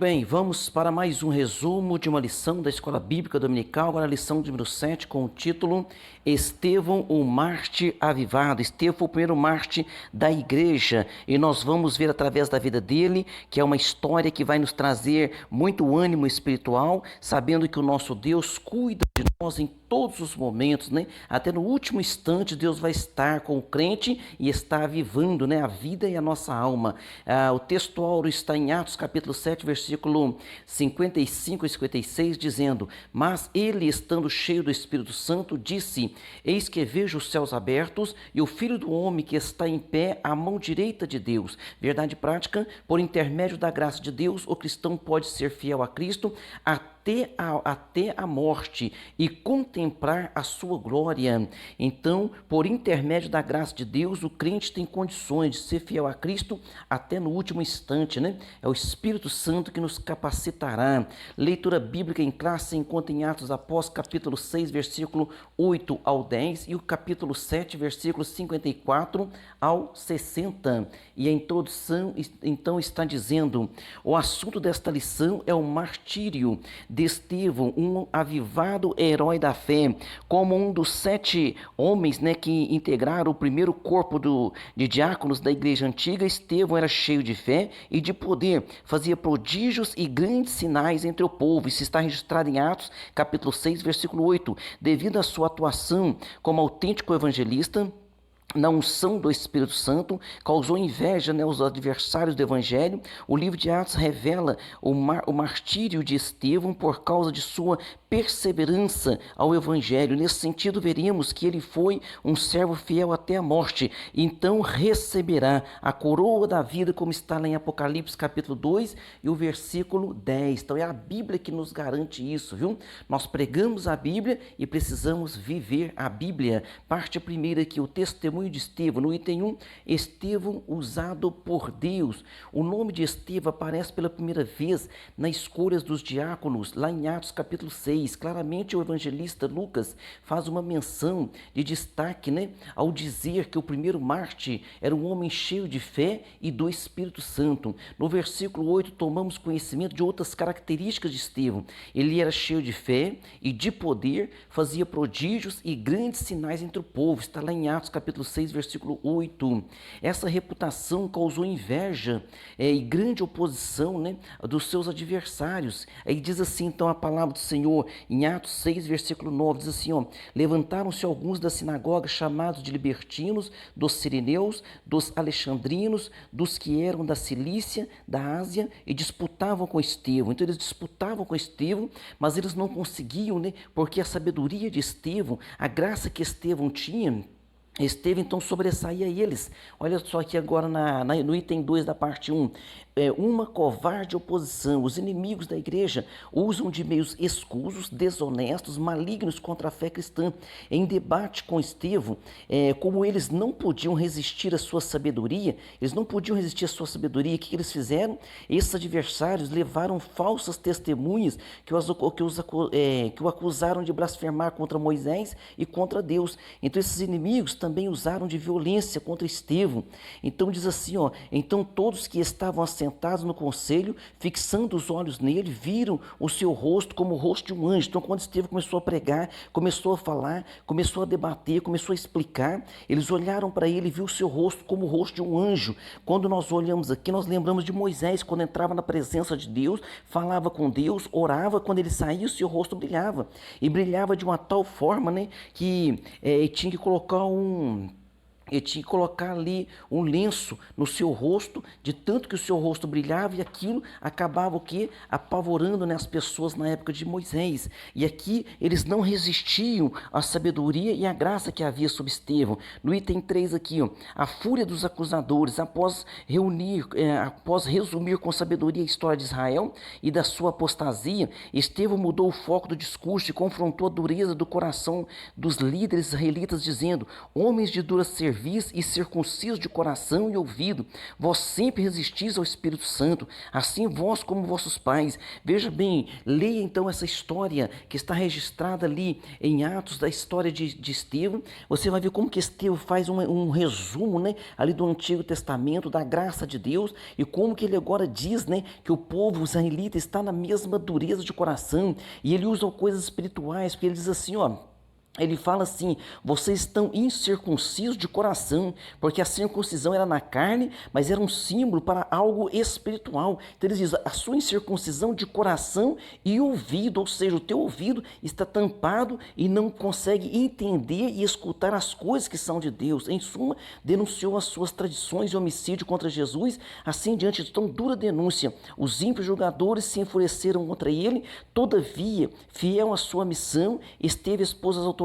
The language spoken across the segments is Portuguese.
bem, vamos para mais um resumo de uma lição da Escola Bíblica Dominical, agora a lição número 7, com o título Estevão, o Mártir Avivado. Estevão foi o primeiro mártir da igreja e nós vamos ver através da vida dele, que é uma história que vai nos trazer muito ânimo espiritual, sabendo que o nosso Deus cuida de nós em todos os momentos, né? Até no último instante Deus vai estar com o crente e está avivando, né, a vida e a nossa alma. O texto áureo está em Atos capítulo 7, versículo 55 e 56, dizendo: Mas ele, estando cheio do Espírito Santo, disse: Eis que vejo os céus abertos e o Filho do Homem que está em pé à mão direita de Deus. Verdade prática: por intermédio da graça de Deus, o cristão pode ser fiel a Cristo até a morte e contemplar a sua glória. Então, por intermédio da graça de Deus, o crente tem condições de ser fiel a Cristo até no último instante, né? É o Espírito Santo que nos capacitará. Leitura bíblica em classe encontra em Atos Apóstolos, capítulo 6, versículo 8 ao 10 e o capítulo 7, versículo 54 ao 60. E a introdução, então, está dizendo: o assunto desta lição é o martírio de Estevão, um avivado herói da fé. Como um dos 7 homens, né, que integraram o primeiro corpo de diáconos da igreja antiga, Estevão era cheio de fé e de poder, fazia prodígios e grandes sinais entre o povo. Isso está registrado em Atos, capítulo 6, versículo 8. Devido à sua atuação como autêntico evangelista, na unção do Espírito Santo, causou inveja, né, aos adversários do Evangelho. O livro de Atos revela o martírio de Estevão por causa de sua perseverança ao Evangelho. Nesse sentido, veremos que ele foi um servo fiel até a morte, então receberá a coroa da vida, como está lá em Apocalipse capítulo 2 e o versículo 10. Então é a Bíblia que nos garante isso, viu? Nós pregamos a Bíblia e precisamos viver a Bíblia. Parte primeira aqui, o testemunho de Estevão. No item 1, Estevão usado por Deus. O nome de Estevão aparece pela primeira vez nas escolhas dos diáconos, lá em Atos capítulo 6. Claramente o evangelista Lucas faz uma menção de destaque, né, ao dizer que o primeiro mártir era um homem cheio de fé e do Espírito Santo. No versículo 8, tomamos conhecimento de outras características de Estevão. Ele era cheio de fé e de poder, fazia prodígios e grandes sinais entre o povo. Está lá em Atos capítulo 6, versículo 8. Essa reputação causou inveja e grande oposição, né, dos seus adversários. Aí diz assim, então, a palavra do Senhor, em Atos 6, versículo 9, diz assim, ó: levantaram-se alguns da sinagoga chamados de libertinos, dos sirineus, dos alexandrinos, dos que eram da Cilícia, da Ásia, e disputavam com Estevão. Então eles disputavam com Estevão, mas eles não conseguiam, né, porque a sabedoria de Estevão, a graça que Estevão tinha, Estevão então sobressaía eles. Olha só aqui agora no item 2 da parte 1. Uma covarde oposição. Os inimigos da igreja usam de meios escusos, desonestos, malignos contra a fé cristã. Em debate com Estevão, como eles não podiam resistir à sua sabedoria, o que eles fizeram? Esses adversários levaram falsas testemunhas que o acusaram de blasfemar contra Moisés e contra Deus. Então esses inimigos também usaram de violência contra Estevão. Então diz assim, ó: então todos que estavam assentados no conselho, fixando os olhos nele, viram o seu rosto como o rosto de um anjo. Então quando Estevão começou a pregar, começou a falar, começou a debater, começou a explicar, eles olharam para ele e viram o seu rosto como o rosto de um anjo. Quando nós olhamos aqui, nós lembramos de Moisés, quando entrava na presença de Deus, falava com Deus, orava, quando ele saía, o seu rosto brilhava. E brilhava de uma tal forma, né, que tinha que colocar ali um lenço no seu rosto, de tanto que o seu rosto brilhava, e aquilo acabava o quê? Apavorando, né, as pessoas na época de Moisés. E aqui eles não resistiam à sabedoria e à graça que havia sobre Estevão. No item 3 aqui, ó, a fúria dos acusadores, após resumir com sabedoria a história de Israel e da sua apostasia, Estevão mudou o foco do discurso e confrontou a dureza do coração dos líderes israelitas, dizendo: homens de dura serviço, servis e circuncisos de coração e ouvido. Vós sempre resistis ao Espírito Santo, assim vós como vossos pais. Veja bem, leia então essa história que está registrada ali em Atos, da história de Estevão. Você vai ver como que Estevão faz um resumo, né, ali do Antigo Testamento, da graça de Deus, e como que ele agora diz, né, que o povo israelita está na mesma dureza de coração, e ele usa coisas espirituais, porque ele diz assim, ó, ele fala assim: vocês estão incircuncisos de coração, porque a circuncisão era na carne, mas era um símbolo para algo espiritual. Então ele diz: a sua incircuncisão de coração e ouvido, ou seja, o teu ouvido está tampado e não consegue entender e escutar as coisas que são de Deus. Em suma, denunciou as suas tradições e homicídio contra Jesus. Assim, diante de tão dura denúncia, os ímpios julgadores se enfureceram contra ele. Todavia, fiel à sua missão, esteve exposto às autoridades,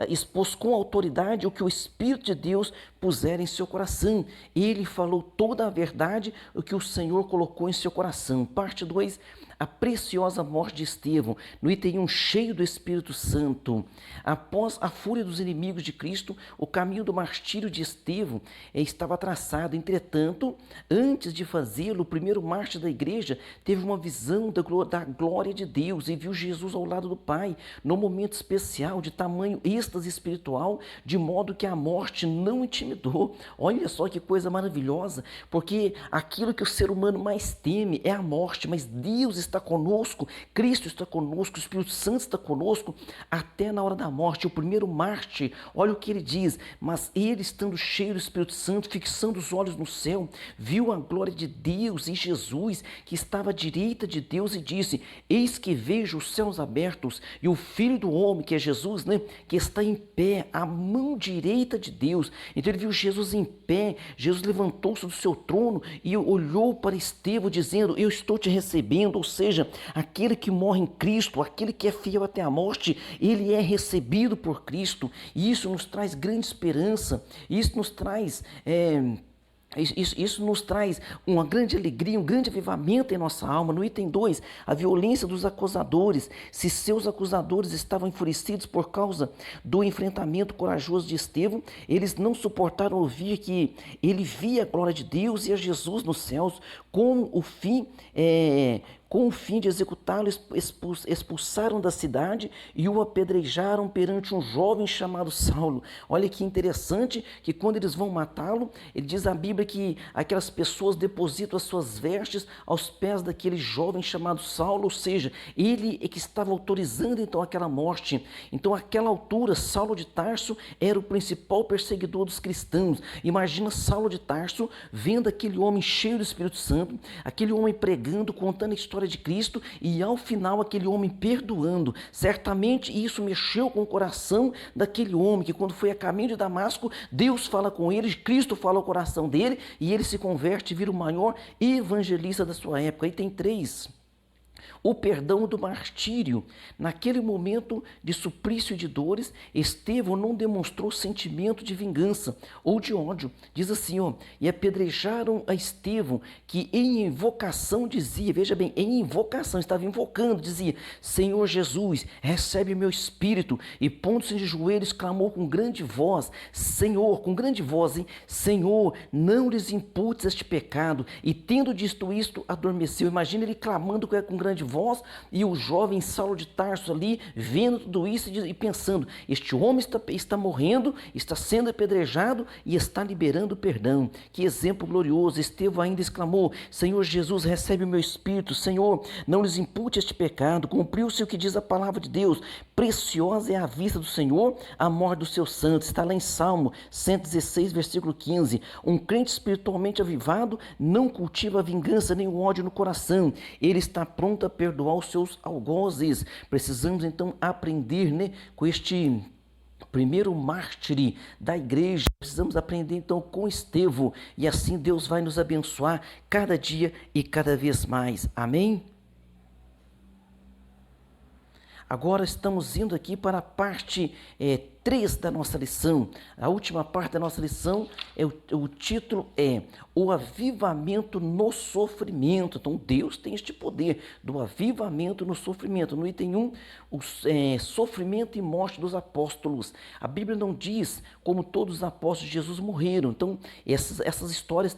expôs com autoridade o que o Espírito de Deus puser em seu coração. Ele falou toda a verdade, o que o Senhor colocou em seu coração. Parte 2, a preciosa morte de Estevão, no item 1, cheio do Espírito Santo. Após a fúria dos inimigos de Cristo, o caminho do martírio de Estevão estava traçado. Entretanto, antes de fazê-lo, o primeiro mártir da igreja teve uma visão da glória de Deus e viu Jesus ao lado do Pai, num momento especial de tamanho êxtase espiritual, de modo que a morte não intimidou. Olha só que coisa maravilhosa, porque aquilo que o ser humano mais teme é a morte, mas Deus está conosco, Cristo está conosco, o Espírito Santo está conosco, até na hora da morte. O primeiro mártir, olha o que ele diz: mas ele, estando cheio do Espírito Santo, fixando os olhos no céu, viu a glória de Deus e Jesus, que estava à direita de Deus, e disse: eis que vejo os céus abertos e o Filho do Homem, que é Jesus, né, que está em pé, à mão direita de Deus. Então ele viu Jesus em pé. Jesus levantou-se do seu trono e olhou para Estevão, dizendo: eu estou te recebendo. Ou seja, aquele que morre em Cristo, aquele que é fiel até a morte, ele é recebido por Cristo. E isso nos traz grande esperança, isso nos traz Isso nos traz uma grande alegria, um grande avivamento em nossa alma. No item 2, a violência dos acusadores. Se seus acusadores estavam enfurecidos por causa do enfrentamento corajoso de Estevão, eles não suportaram ouvir que ele via a glória de Deus e a Jesus nos céus, com o fim de executá-lo, expulsaram da cidade e o apedrejaram perante um jovem chamado Saulo. Olha que interessante, que quando eles vão matá-lo, ele diz a Bíblia que aquelas pessoas depositam as suas vestes aos pés daquele jovem chamado Saulo, ou seja, ele é que estava autorizando então aquela morte. Então, àquela altura, Saulo de Tarso era o principal perseguidor dos cristãos. Imagina Saulo de Tarso vendo aquele homem cheio do Espírito Santo, aquele homem pregando, contando a história de Cristo, e ao final aquele homem perdoando. Certamente isso mexeu com o coração daquele homem, que quando foi a caminho de Damasco, Deus fala com ele, Cristo fala ao coração dele, e ele se converte e vira o maior evangelista da sua época. Item 3, o perdão do martírio. Naquele momento de suplício e de dores, Estevão não demonstrou sentimento de vingança ou de ódio. Diz assim, ó: e apedrejaram a Estevão, que em invocação dizia, veja bem, em invocação, estava invocando, dizia: Senhor Jesus, recebe meu espírito. E pondo-se de joelhos, clamou com grande voz, Senhor, com grande voz, hein? Senhor, não lhes imputes este pecado. E tendo dito isto, adormeceu. Imagina ele clamando com grande voz, e o jovem Saulo de Tarso ali, vendo tudo isso e pensando: este homem está morrendo, está sendo apedrejado e está liberando perdão. Que exemplo glorioso! Estevão ainda exclamou: Senhor Jesus, recebe o meu espírito. Senhor, não lhes impute este pecado. Cumpriu-se o que diz a palavra de Deus: preciosa é a vista do Senhor a morte dos seus santos. Está lá em Salmo 116, versículo 15. Um crente espiritualmente avivado não cultiva a vingança nem o ódio no coração. Ele está pronto a perdoar os seus algozes. Precisamos então aprender, né, com este primeiro mártir da igreja. Precisamos aprender então com Estevão, e assim Deus vai nos abençoar cada dia e cada vez mais. Amém? Agora estamos indo aqui para a parte 3 da nossa lição. A última parte da nossa lição, o título é O Avivamento no Sofrimento. Então, Deus tem este poder do avivamento no sofrimento. No item 1, sofrimento e morte dos apóstolos. A Bíblia não diz como todos os apóstolos de Jesus morreram. Então, essas histórias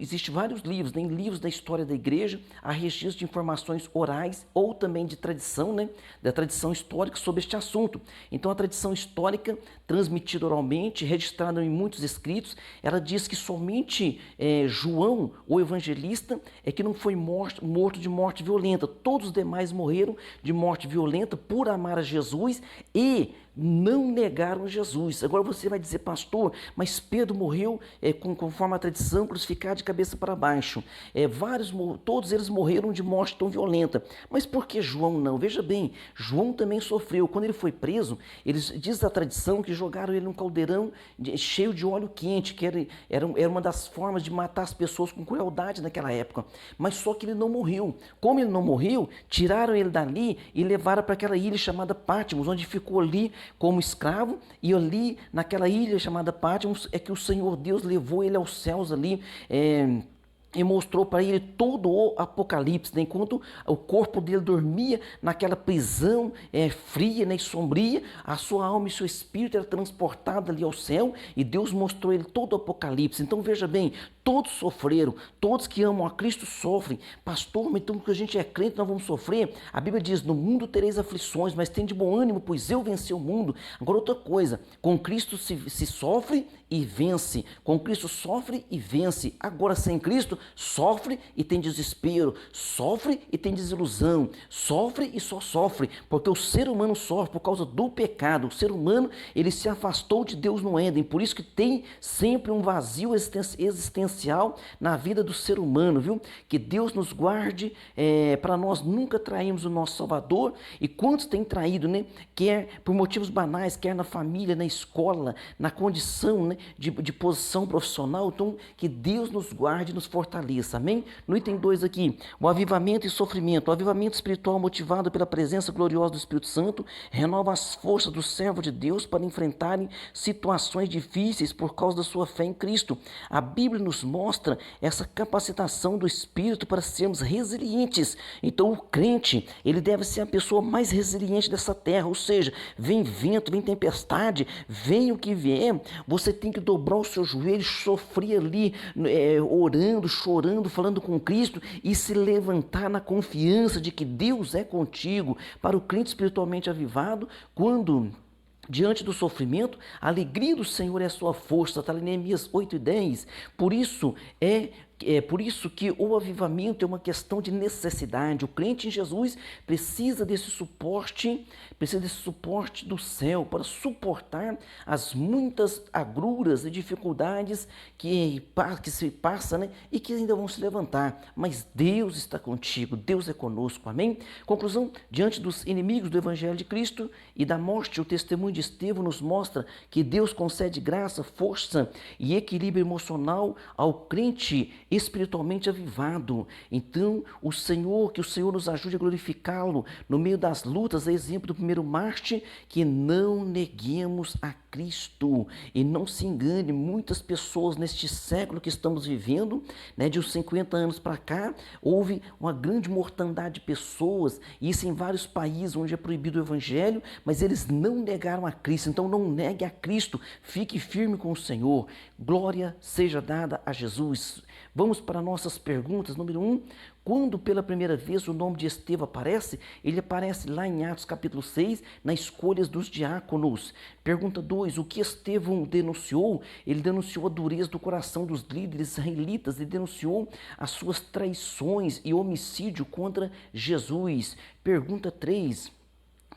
existem vários livros, tem livros da história da igreja, há registros de informações orais ou também de tradição, né, da tradição histórica sobre este assunto. Então, a tradição histórica, transmitida oralmente, registrada em muitos escritos, ela diz que somente João, o evangelista, é que não foi morto de morte violenta. Todos os demais morreram de morte violenta por amar a Jesus e não negaram Jesus. Agora você vai dizer, pastor, mas Pedro morreu conforme a tradição, crucificado de cabeça para baixo. Todos eles morreram de morte tão violenta. Mas por que João não? Veja bem, João também sofreu. Quando ele foi preso, diz a tradição que jogaram ele num caldeirão cheio de óleo quente, que era uma das formas de matar as pessoas com crueldade naquela época. Mas só que ele não morreu. Como ele não morreu, tiraram ele dali e levaram para aquela ilha chamada Patmos, onde ficou ali como escravo, e ali naquela ilha chamada Patmos é que o Senhor Deus levou ele aos céus ali, e mostrou para ele todo o Apocalipse, né? Enquanto o corpo dele dormia naquela prisão fria, né, e sombria, a sua alma e seu espírito era transportado ali ao céu, e Deus mostrou ele todo o Apocalipse. Então veja bem, todos sofreram, todos que amam a Cristo sofrem. Pastor, mas então que a gente é crente, nós vamos sofrer? A Bíblia diz, no mundo tereis aflições, mas tem de bom ânimo, pois eu venci o mundo. Agora outra coisa, com Cristo se sofre e vence, com Cristo sofre e vence. Agora sem Cristo, sofre e tem desespero, sofre e tem desilusão, sofre e só sofre, porque o ser humano sofre por causa do pecado. O ser humano, ele se afastou de Deus no Éden, por isso que tem sempre um vazio existencial na vida do ser humano, viu? Que Deus nos guarde para nós nunca trairmos o nosso Salvador. E quantos têm traído, né? Quer por motivos banais, quer na família, na escola, na condição, né, de posição profissional. Então, que Deus nos guarde e nos fortaleça, amém? No item 2 aqui, o avivamento e sofrimento. O avivamento espiritual motivado pela presença gloriosa do Espírito Santo renova as forças do servo de Deus para enfrentarem situações difíceis por causa da sua fé em Cristo. A Bíblia nos mostra essa capacitação do Espírito para sermos resilientes. Então, o crente, ele deve ser a pessoa mais resiliente dessa terra, ou seja, vem vento, vem tempestade, vem o que vier, você tem que dobrar os seus joelhos, sofrer ali, orando, chorando, falando com Cristo e se levantar na confiança de que Deus é contigo. Para o crente espiritualmente avivado, quando diante do sofrimento, a alegria do Senhor é a sua força, está em Neemias 8:10. Por isso que o avivamento é uma questão de necessidade. O crente em Jesus precisa desse suporte do céu para suportar as muitas agruras e dificuldades que se passa, né, e que ainda vão se levantar. Mas Deus está contigo, Deus é conosco, amém? Conclusão, diante dos inimigos do Evangelho de Cristo e da morte, o testemunho de Estevão nos mostra que Deus concede graça, força e equilíbrio emocional ao crente espiritualmente avivado. Então, que o Senhor nos ajude a glorificá-lo no meio das lutas, a exemplo do primeiro Marte, que não neguemos a Cristo. E não se engane, muitas pessoas neste século que estamos vivendo, né, de uns 50 anos para cá, houve uma grande mortandade de pessoas, isso em vários países onde é proibido o Evangelho, mas eles não negaram a Cristo. Então não negue a Cristo, fique firme com o Senhor. Glória seja dada a Jesus. Vamos para nossas perguntas. Número 1, quando pela primeira vez o nome de Estevão aparece? Ele aparece lá em Atos capítulo 6, nas escolhas dos diáconos. Pergunta 2, o que Estevão denunciou? Ele denunciou a dureza do coração dos líderes israelitas, ele denunciou as suas traições e homicídio contra Jesus. Pergunta 3,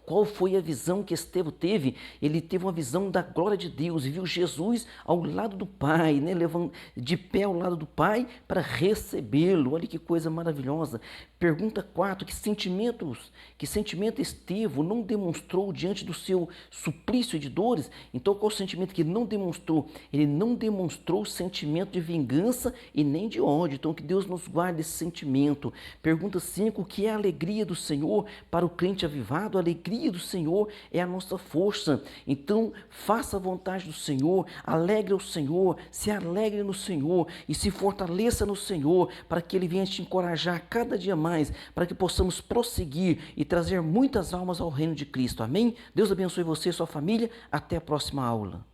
qual foi a visão que Estevão teve? Ele teve uma visão da glória de Deus e viu Jesus ao lado do Pai, né? Levando de pé ao lado do Pai para recebê-lo. Olha que coisa maravilhosa. Pergunta 4, que sentimento Estevão não demonstrou diante do seu suplício de dores? Então qual o sentimento que ele não demonstrou? Ele não demonstrou o sentimento de vingança e nem de ódio. Então que Deus nos guarde esse sentimento. Pergunta 5, o que é a alegria do Senhor para o crente avivado? A alegria alegria do Senhor é a nossa força. Então, faça a vontade do Senhor, alegre o Senhor, se alegre no Senhor e se fortaleça no Senhor, para que Ele venha te encorajar cada dia mais, para que possamos prosseguir e trazer muitas almas ao reino de Cristo. Amém? Deus abençoe você e sua família. Até a próxima aula.